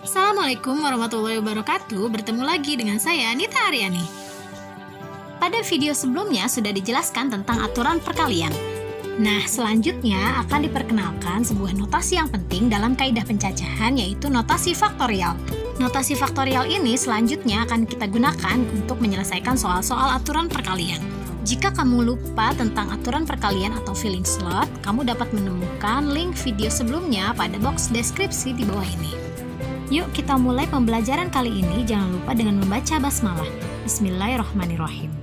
Assalamualaikum warahmatullahi wabarakatuh. Bertemu lagi dengan saya Nita Aryani. Pada video sebelumnya sudah dijelaskan tentang aturan perkalian. Nah, selanjutnya akan diperkenalkan sebuah notasi yang penting dalam kaidah pencacahan, yaitu notasi faktorial. Notasi faktorial ini selanjutnya akan kita gunakan untuk menyelesaikan soal-soal aturan perkalian. Jika kamu lupa tentang aturan perkalian atau filling slot, kamu dapat menemukan link video sebelumnya pada box deskripsi di bawah ini. Yuk kita mulai pembelajaran kali ini. Jangan lupa dengan membaca basmalah. Bismillahirrahmanirrahim.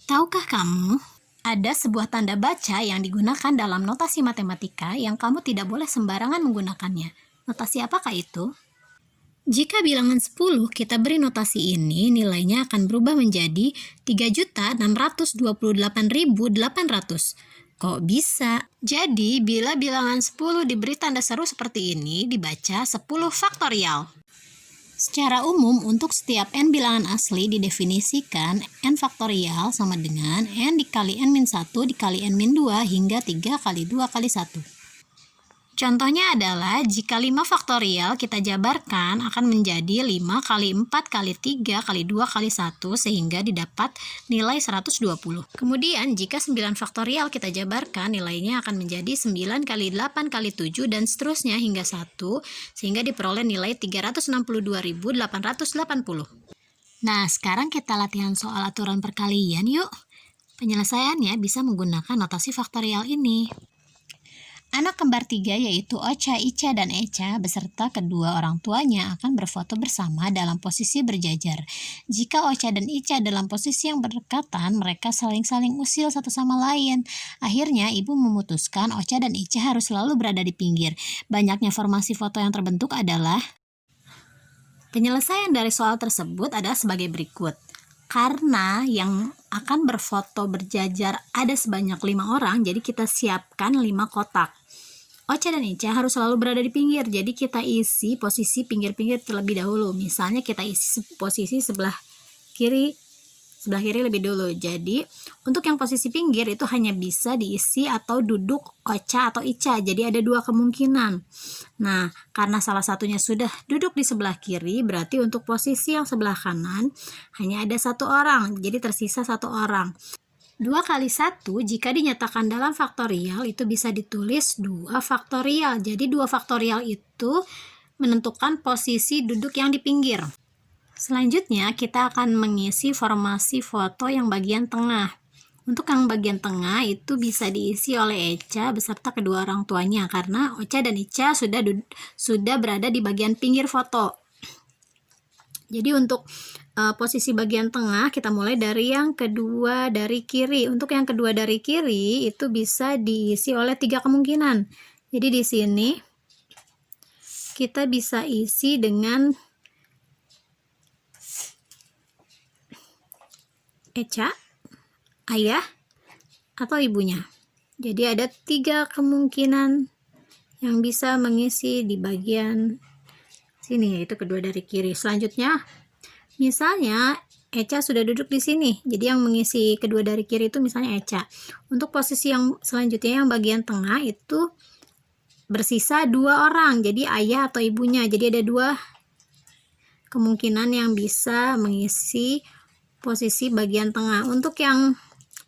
Tahukah kamu, ada sebuah tanda baca yang digunakan dalam notasi matematika yang kamu tidak boleh sembarangan menggunakannya. Notasi apakah itu? Jika bilangan 10 kita beri notasi ini, nilainya akan berubah menjadi 3.628.800. Kok bisa? Jadi, bila bilangan 10 diberi tanda seru seperti ini, dibaca 10 faktorial. Secara umum, untuk setiap n bilangan asli didefinisikan n faktorial sama dengan n dikali n-1 dikali n-2 hingga 3 kali 2 kali 1. Contohnya adalah jika 5 faktorial kita jabarkan akan menjadi 5 kali 4 kali 3 kali 2 kali 1 sehingga didapat nilai 120. Kemudian jika 9 faktorial kita jabarkan nilainya akan menjadi 9 kali 8 kali 7 dan seterusnya hingga 1 sehingga diperoleh nilai 362.880. Nah, sekarang kita latihan soal aturan perkalian yuk. Penyelesaiannya bisa menggunakan notasi faktorial ini. Anak kembar 3 yaitu Ocha, Ica, dan Echa beserta kedua orang tuanya akan berfoto bersama dalam posisi berjajar. Jika Ocha dan Ica dalam posisi yang berdekatan, mereka saling-saling usil satu sama lain. Akhirnya ibu memutuskan Ocha dan Ica harus selalu berada di pinggir. Banyaknya formasi foto yang terbentuk adalah penyelesaian dari soal tersebut adalah sebagai berikut. Karena yang akan berfoto berjajar ada sebanyak 5 orang, jadi kita siapkan 5 kotak. Ocha dan Ica harus selalu berada di pinggir, jadi kita isi posisi pinggir-pinggir terlebih dahulu. Misalnya kita isi posisi sebelah kiri lebih dulu. Jadi untuk yang posisi pinggir itu hanya bisa diisi atau duduk Ocha atau Ica, jadi ada 2 kemungkinan. Nah, karena salah satunya sudah duduk di sebelah kiri, berarti untuk posisi yang sebelah kanan hanya ada 1 orang, jadi tersisa 1 orang. 2 kali 1 jika dinyatakan dalam faktorial itu bisa ditulis 2 faktorial. Jadi 2 faktorial itu menentukan posisi duduk yang di pinggir. Selanjutnya kita akan mengisi formasi foto yang bagian tengah. Untuk yang bagian tengah itu bisa diisi oleh Echa beserta kedua orang tuanya karena Ocha dan Ica sudah berada di bagian pinggir foto. Jadi untuk posisi bagian tengah kita mulai dari yang kedua dari kiri. Untuk yang kedua dari kiri itu bisa diisi oleh 3 kemungkinan. Jadi di sini kita bisa isi dengan Echa, ayah, atau ibunya. Jadi ada 3 kemungkinan yang bisa mengisi di bagian sini, yaitu kedua dari kiri. Selanjutnya, misalnya Echa sudah duduk di sini, jadi yang mengisi kedua dari kiri itu misalnya Echa. Untuk posisi yang selanjutnya yang bagian tengah itu bersisa 2 orang, jadi ayah atau ibunya. Jadi ada 2 kemungkinan yang bisa mengisi posisi bagian tengah. Untuk yang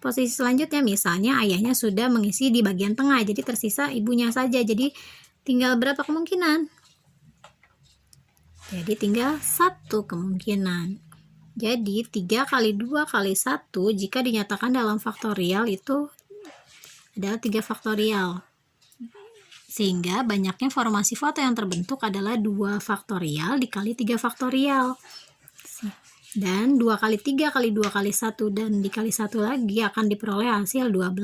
posisi selanjutnya misalnya ayahnya sudah mengisi di bagian tengah, jadi tersisa ibunya saja. Jadi tinggal berapa kemungkinan? Jadi tinggal 1 kemungkinan. Jadi 3 kali 2 kali 1 jika dinyatakan dalam faktorial itu adalah 3 faktorial. Sehingga banyaknya formasi foto yang terbentuk adalah 2 faktorial dikali 3 faktorial. Dan 2 kali 3 kali 2 kali 1 dan dikali 1 lagi akan diperoleh hasil 12.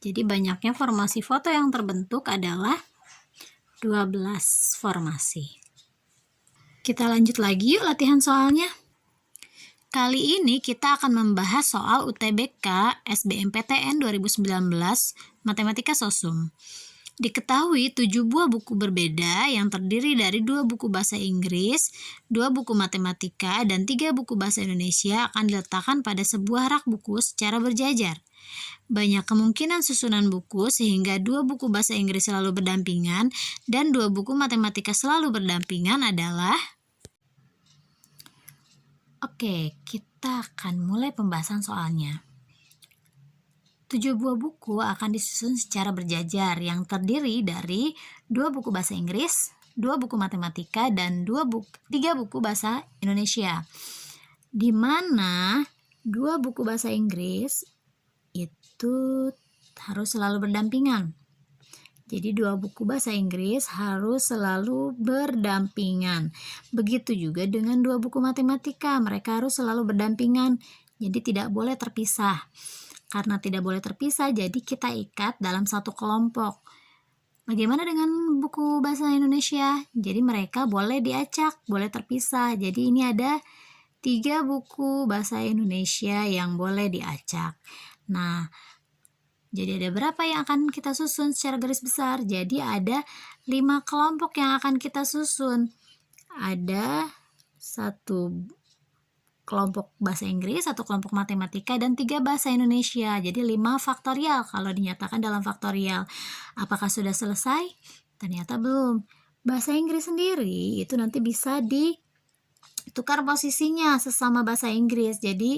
Jadi banyaknya formasi foto yang terbentuk adalah 12 formasi. Kita lanjut lagi yuk latihan soalnya. Kali ini kita akan membahas soal UTBK SBMPTN 2019 Matematika Sosum. Diketahui 7 buah buku berbeda yang terdiri dari 2 buku bahasa Inggris, 2 buku matematika, dan 3 buku bahasa Indonesia akan diletakkan pada sebuah rak buku secara berjajar. Banyak kemungkinan susunan buku sehingga 2 buku bahasa Inggris selalu berdampingan dan 2 buku matematika selalu berdampingan adalah... Oke, kita akan mulai pembahasan soalnya. 7 buah buku akan disusun secara berjajar yang terdiri dari 2 buku bahasa Inggris, 2 buku matematika, dan 3 buku bahasa Indonesia. Di mana 2 buku bahasa Inggris itu harus selalu berdampingan. Jadi 2 buku bahasa Inggris harus selalu berdampingan. Begitu juga dengan 2 buku matematika, mereka harus selalu berdampingan. Jadi tidak boleh terpisah. Karena tidak boleh terpisah, jadi kita ikat dalam satu kelompok. Bagaimana dengan buku bahasa Indonesia? Jadi mereka boleh diacak, boleh terpisah. Jadi ini ada 3 buku bahasa Indonesia yang boleh diacak. Nah, jadi ada berapa yang akan kita susun secara garis besar? Jadi ada 5 kelompok yang akan kita susun. Ada 1 kelompok bahasa Inggris, 1 kelompok matematika, dan 3 bahasa Indonesia. Jadi 5 faktorial kalau dinyatakan dalam faktorial. Apakah sudah selesai? Ternyata belum. Bahasa Inggris sendiri itu nanti bisa ditukar posisinya sesama bahasa Inggris. Jadi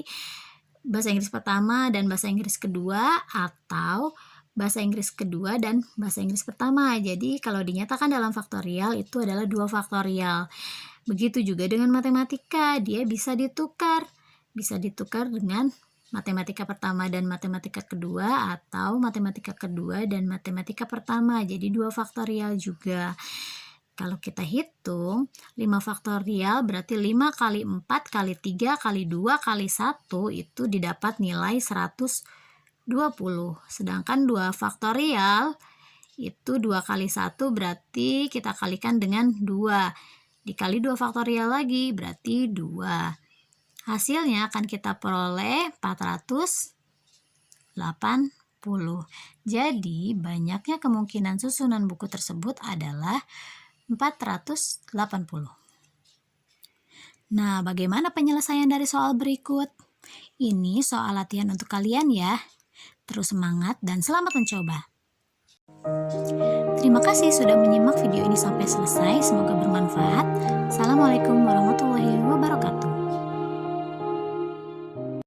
bahasa Inggris pertama dan bahasa Inggris kedua, atau bahasa Inggris kedua dan bahasa Inggris pertama. Jadi kalau dinyatakan dalam faktorial itu adalah 2 faktorial. Begitu juga dengan matematika, dia bisa ditukar dengan matematika pertama dan matematika kedua, atau matematika kedua dan matematika pertama, jadi 2 faktorial juga. Kalau kita hitung 5 faktorial berarti 5 kali 4 kali 3 kali 2 kali 1 itu didapat nilai 120. Sedangkan 2 faktorial itu 2 kali 1 berarti kita kalikan dengan 2. Dikali 2 faktorial lagi berarti 2. Hasilnya akan kita peroleh 480. Jadi banyaknya kemungkinan susunan buku tersebut adalah 480. Nah, bagaimana penyelesaian dari soal berikut? Ini soal latihan untuk kalian ya. Terus semangat dan selamat mencoba. Terima kasih sudah menyimak video ini sampai selesai. Semoga bermanfaat. Assalamualaikum warahmatullahi wabarakatuh.